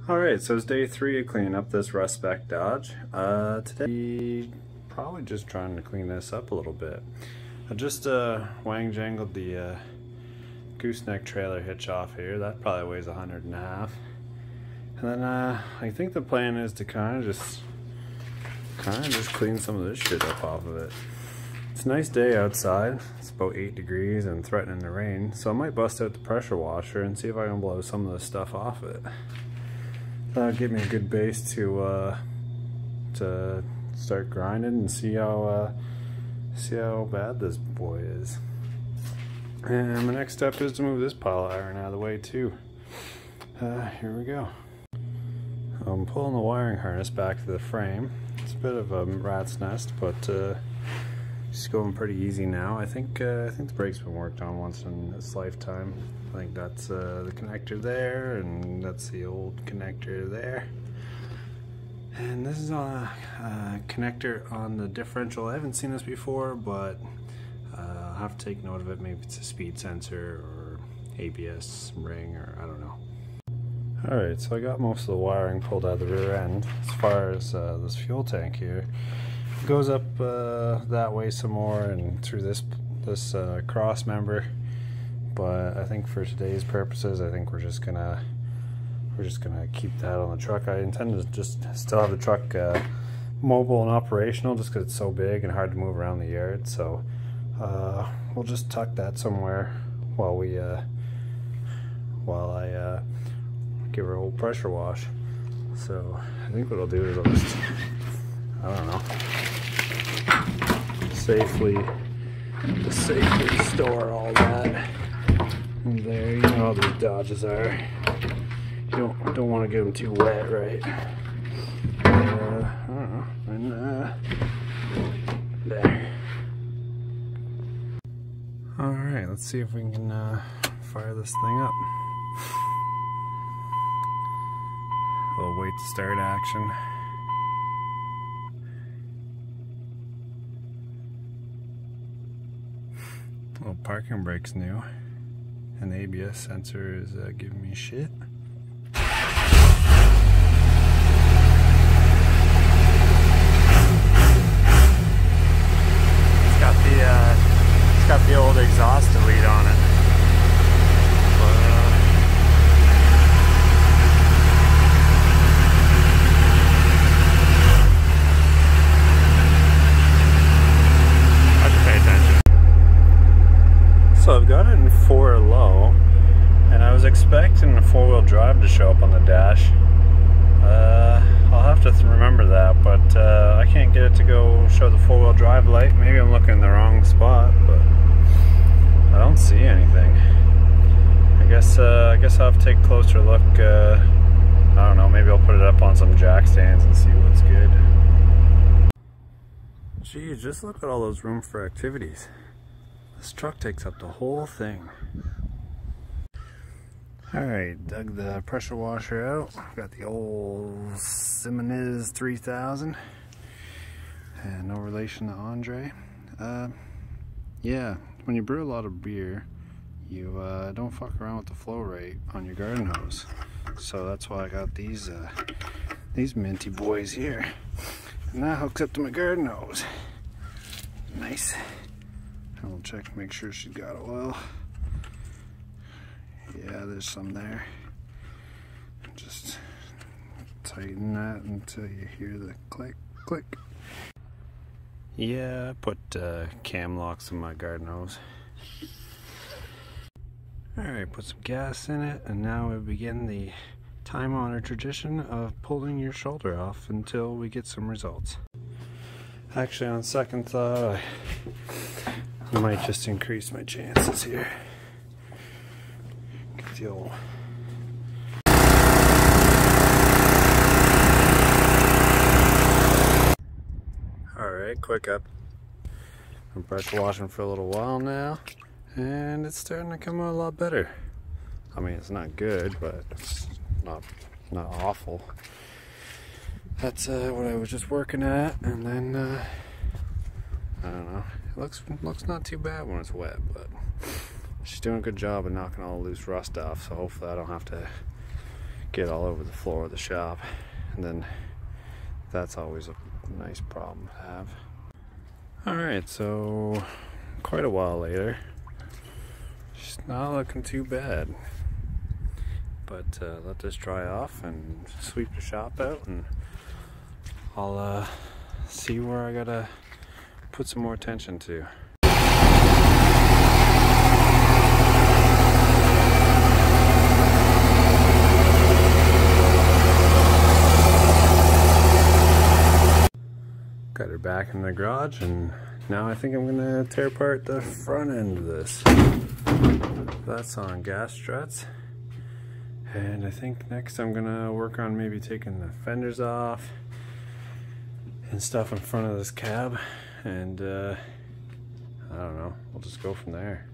Alright, so it's day 3 of cleaning up this rust spec Dodge. Today, probably just trying to clean this up a little bit. I just wang jangled the gooseneck trailer hitch off here. That probably weighs 100.5. And then I think the plan is to kind of just clean some of this shit up off of it. It's a nice day outside. It's about 8 degrees and threatening to rain, so I might bust out the pressure washer and see if I can blow some of the stuff off it. That'll give me a good base to start grinding and see how bad this boy is. And my next step is to move this pile of iron out of the way too. Here we go. I'm pulling the wiring harness back to the frame. It's a bit of a rat's nest, but it's going pretty easy now. I think the brake's been worked on once in its lifetime. I think that's the connector there, and that's the old connector there. And this is on a connector on the differential. I haven't seen this before, but I'll have to take note of it. Maybe it's a speed sensor or ABS ring, or I don't know. Alright, so I got most of the wiring pulled out of the rear end. As far as this fuel tank here, it goes up that way some more and through this cross member. But I think for today's purposes, I think we're just gonna keep that on the truck. I intend to just still have the truck mobile and operational, just because it's so big and hard to move around the yard. So we'll just tuck that somewhere while I give her a whole pressure wash. So I think what I'll do is I'll just, I don't know, safely store all that in there. You know how these Dodges are. You don't want to get them too wet, right? I don't know. And there. All right, let's see if we can fire this thing up. A little wait to start action. Little parking brake's new, and the ABS sensor is giving me shit. It's got the old exhaust delete on it. So I've got it in 4 low, and I was expecting a 4-wheel drive to show up on the dash. I'll have to remember that, but I can't get it to go show the 4-wheel drive light. Maybe I'm looking in the wrong spot, but I don't see anything. I guess I'll have to take a closer look. I don't know, maybe I'll put it up on some jack stands and see what's good. Geez, just look at all those room for activities. This truck takes up the whole thing. Alright, dug the pressure washer out. Got the old Cummins 3000. And no relation to Andre. Yeah, when you brew a lot of beer, you don't fuck around with the flow rate on your garden hose. So that's why I got these minty boys here. And that hooks up to my garden hose. Nice. I'll check to make sure she's got oil. Yeah, there's some there. Just tighten that until you hear the click, click. Yeah, I put cam locks in my garden hose. Alright, put some gas in it, and now we begin the time-honored tradition of pulling your shoulder off until we get some results. Actually, on second thought, I might just increase my chances here. Get the old... Alright, quick up. I'm pressure washing for a little while now, and it's starting to come out a lot better. I mean, it's not good, but it's not awful. That's what I was just working at, and then I don't know. It looks not too bad when it's wet, but she's doing a good job of knocking all the loose rust off, so hopefully I don't have to get all over the floor of the shop, and then that's always a nice problem to have. Alright, so quite a while later. It's not looking too bad. But let this dry off and sweep the shop out, and I'll see where I gotta put some more attention to. Got her back in the garage, and now I think I'm gonna tear apart the front end of this. That's on gas struts. And I think next I'm gonna work on maybe taking the fenders off and stuff in front of this cab, and I don't know, we'll just go from there.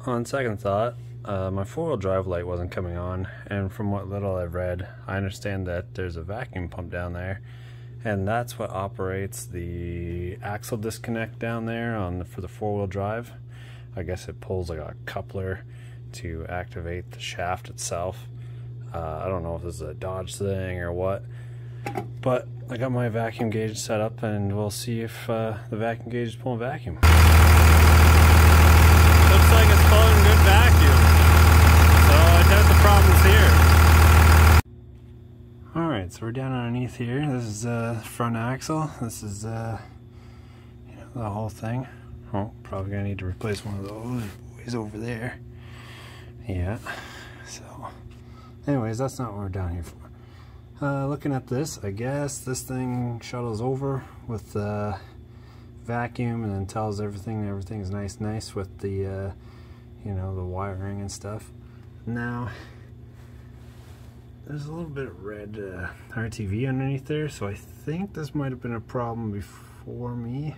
On second thought, my four-wheel drive light wasn't coming on, and from what little I've read, I understand that there's a vacuum pump down there, and that's what operates the axle disconnect down there for the four-wheel drive. I guess it pulls like a coupler to activate the shaft itself. I don't know if this is a Dodge thing or what, but I got my vacuum gauge set up, and we'll see if the vacuum gauge is pulling vacuum. Looks like it's pulling good vacuum, so I doubt the problem's here. Alright, so we're down underneath here. This is the front axle. This is the whole thing. Oh, probably gonna need to replace one of those boys over there. Yeah, so anyways, that's not what we're down here for. Looking at this, I guess this thing shuttles over with the vacuum and then tells everything's nice with the you know, the wiring and stuff. Now there's a little bit of red RTV underneath there, so I think this might have been a problem before me,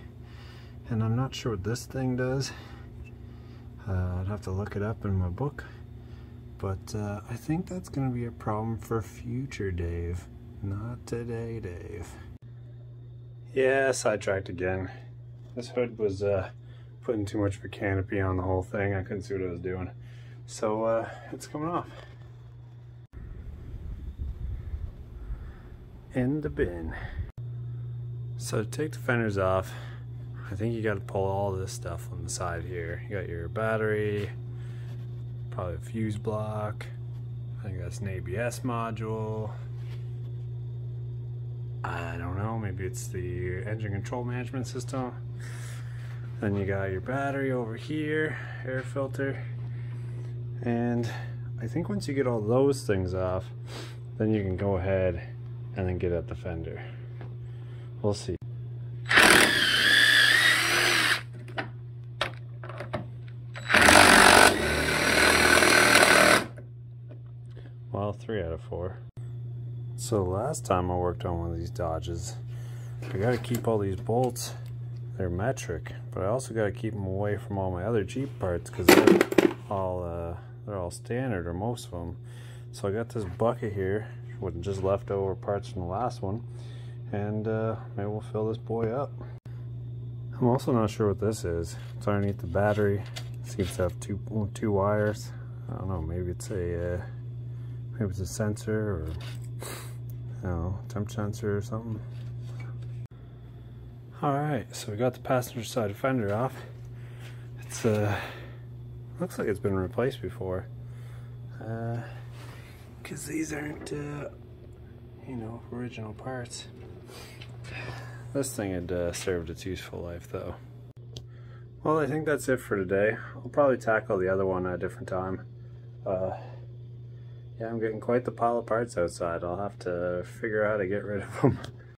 and I'm not sure what this thing does. I'd have to look it up in my book. But I think that's going to be a problem for future Dave. Not today, Dave. Yeah, sidetracked again. This hood was putting too much of a canopy on the whole thing. I couldn't see what I was doing. So it's coming off. In the bin. So to take the fenders off, I think you got to pull all this stuff on the side here. You got your battery, probably a fuse block, I think that's an ABS module, I don't know, maybe it's the engine control management system. Then you got your battery over here, air filter, and I think once you get all those things off, then you can go ahead and then get at the fender. We'll see. Well, 3 out of 4. So last time I worked on one of these Dodges, I gotta keep all these bolts, they're metric, but I also gotta keep them away from all my other Jeep parts because they're all standard, or most of them. So I got this bucket here with just leftover parts from the last one, and maybe we'll fill this boy up. I'm also not sure what this is. It's underneath the battery. It seems to have two wires. I don't know, maybe it's a sensor, or I don't know, temp sensor or something. Alright, so we got the passenger side fender off. It's looks like it's been replaced before. Because these aren't you know, original parts. This thing had served its useful life though. Well, I think that's it for today. I'll probably tackle the other one at a different time. Yeah, I'm getting quite the pile of parts outside. I'll have to figure out how to get rid of them.